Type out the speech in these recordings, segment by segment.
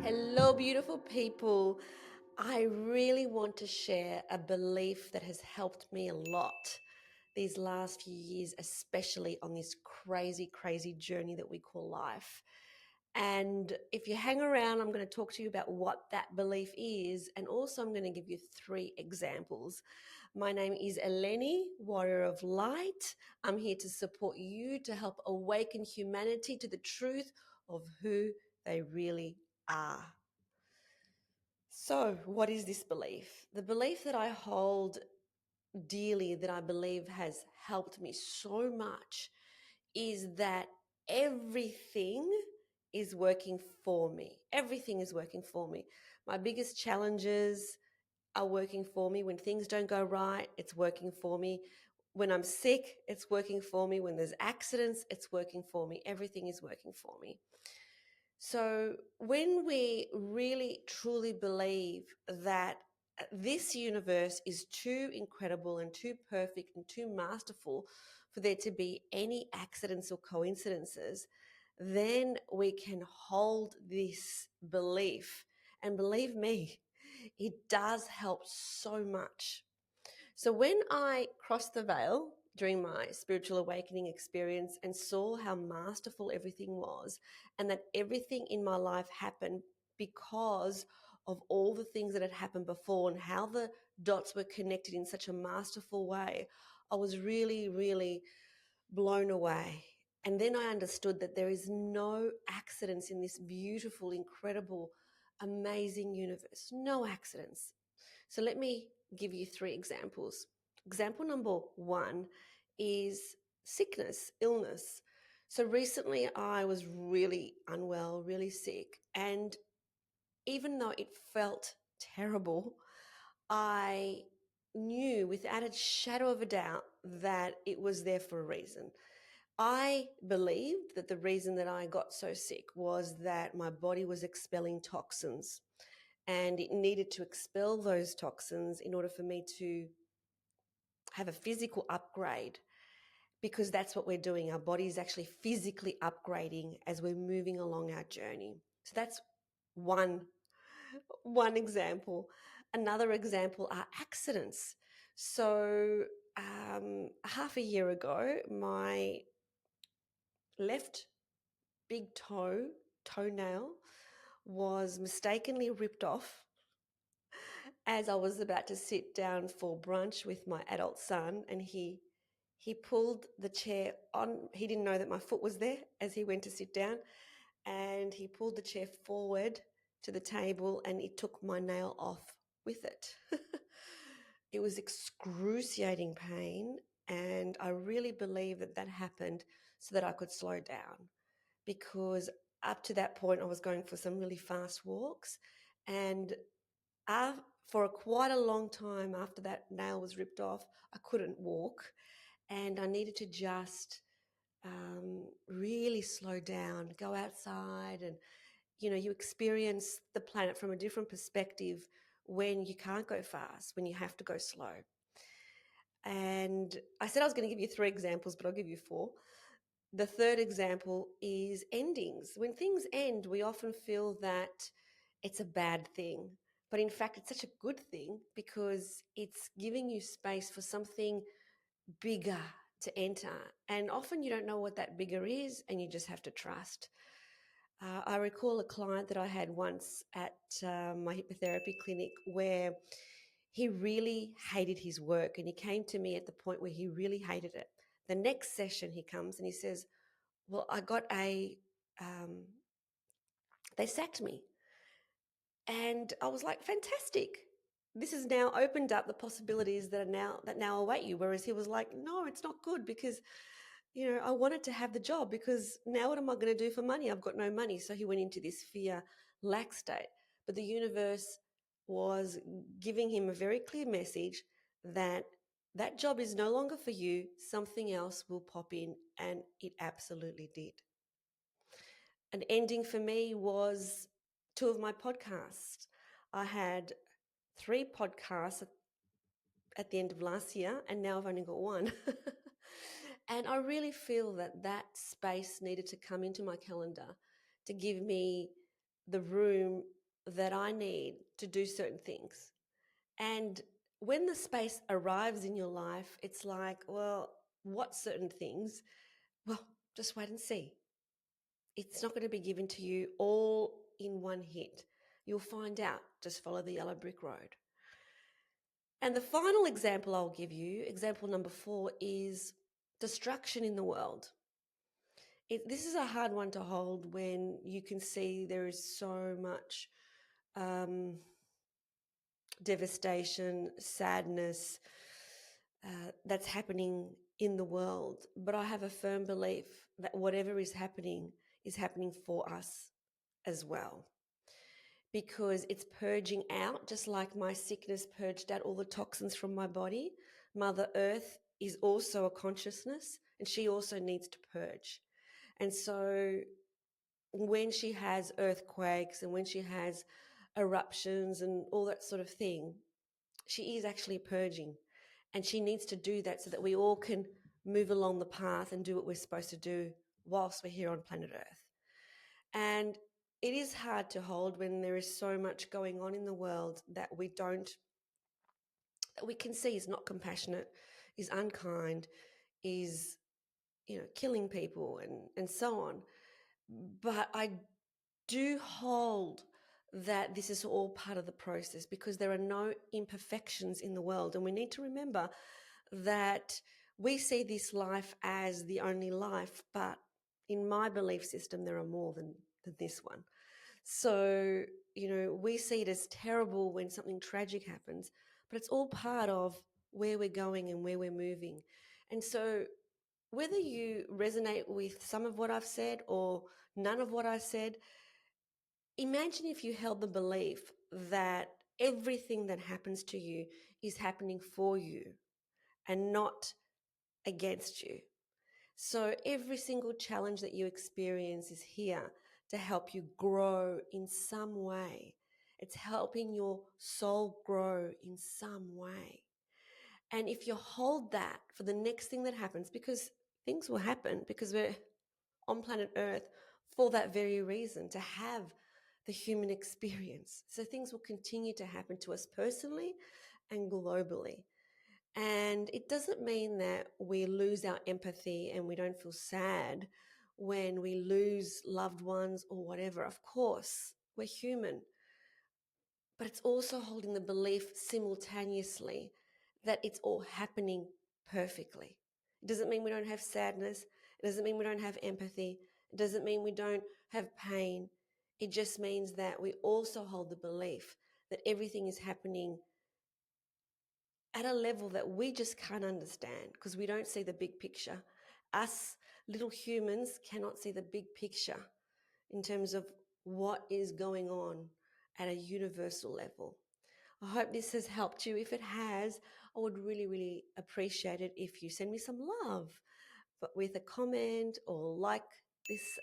Hello, beautiful people. I really want to share a belief that has helped me a lot these last few years, especially on this crazy, crazy journey that we call life. And if you hang around, I'm going to talk to you about what that belief is. And also, I'm going to give you 3 examples. My name is Eleni, Warrior of Light. I'm here to support you to help awaken humanity to the truth of who they really are. So, what is this belief? The belief that I hold dearly, that I believe has helped me so much, is that everything is working for me. Everything is working for me. My biggest challenges are working for me. When things don't go right, it's working for me. When I'm sick, it's working for me. When there's accidents, it's working for me. Everything is working for me. So when we really truly believe that this universe is too incredible and too perfect and too masterful for there to be any accidents or coincidences, then we can hold this belief. And believe me, it does help so much. So when I crossed the veil during my spiritual awakening experience and saw how masterful everything was, and that everything in my life happened because of all the things that had happened before and how the dots were connected in such a masterful way, I was really, really blown away. And then I understood that there is no accidents in this beautiful, incredible, amazing universe. No accidents. So let me give you 3 examples. Example number 1 is sickness, illness. So recently I was really unwell, really sick. And even though it felt terrible, I knew without a shadow of a doubt that it was there for a reason. I believed that the reason that I got so sick was that my body was expelling toxins, and it needed to expel those toxins in order for me to have a physical upgrade, because that's what we're doing. Our body is actually physically upgrading as we're moving along our journey. So that's one example. Another example are accidents. So half a year ago, my left big toenail was mistakenly ripped off as I was about to sit down for brunch with my adult son, and he pulled the chair on. He didn't know that my foot was there as he went to sit down, and he pulled the chair forward to the table, and it took my nail off with it. It was excruciating pain, and I really believe that that happened so that I could slow down, because up to that point I was going for some really fast walks, and for quite a long time after that nail was ripped off, I couldn't walk, and I needed to just really slow down, go outside, and you experience the planet from a different perspective when you can't go fast, when you have to go slow. And I said I was going to give you 3 examples, but I'll give you 4. The third example is endings. When things end, we often feel that it's a bad thing. But in fact, it's such a good thing, because it's giving you space for something bigger to enter. And often you don't know what that bigger is, and you just have to trust. I recall a client that I had once at my hypnotherapy clinic, where he really hated his work, and he came to me at the point where he really hated it. The next session he comes and he says, well, I got they sacked me. And I was like, fantastic. This has now opened up the possibilities that now await you. Whereas he was like, no, it's not good, because, I wanted to have the job, because now what am I going to do for money? I've got no money. So he went into this fear, lack state. But the universe was giving him a very clear message that that job is no longer for you. Something else will pop in. And it absolutely did. An ending for me was 2 of my podcasts. I had 3 podcasts at the end of last year, and now I've only got 1. And I really feel that that space needed to come into my calendar to give me the room that I need to do certain things. And when the space arrives in your life, it's like, well, what certain things? Well, just wait and see. It's not going to be given to you all in one hit. You'll find out. Just follow the yellow brick road. And the final example I'll give you, example number 4, is destruction in the world. This is a hard one to hold when you can see there is so much um, devastation, sadness that's happening in the world. But I have a firm belief that whatever is happening for us as well. Because it's purging out, just like my sickness purged out all the toxins from my body. Mother Earth is also a consciousness, and she also needs to purge. And so when she has earthquakes and when she has eruptions and all that sort of thing, she is actually purging. And she needs to do that so that we all can move along the path and do what we're supposed to do whilst we're here on planet Earth. And it is hard to hold when there is so much going on in the world that we can see is not compassionate, is unkind, is, killing people and so on. But I do hold that this is all part of the process because there are no imperfections in the world. And we need to remember that we see this life as the only life, but in my belief system, there are more than this one. So, we see it as terrible when something tragic happens, but it's all part of where we're going and where we're moving. And so, whether you resonate with some of what I've said or none of what I said, imagine if you held the belief that everything that happens to you is happening for you and not against you. So every single challenge that you experience is here to help you grow in some way. It's helping your soul grow in some way. And if you hold that for the next thing that happens, because things will happen, because we're on planet Earth for that very reason, to have the human experience. So things will continue to happen to us personally and globally. And it doesn't mean that we lose our empathy and we don't feel sad when we lose loved ones or whatever. Of course, we're human. But it's also holding the belief simultaneously that it's all happening perfectly. It doesn't mean we don't have sadness. It doesn't mean we don't have empathy. It doesn't mean we don't have pain. It just means that we also hold the belief that everything is happening at a level that we just can't understand because we don't see the big picture. Us little humans cannot see the big picture in terms of what is going on at a universal level. I hope this has helped you. If it has, I would really, really appreciate it if you send me some love, but with a comment or like this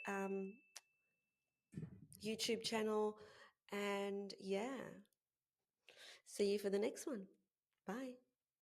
YouTube channel. And yeah, see you for the next one. Bye.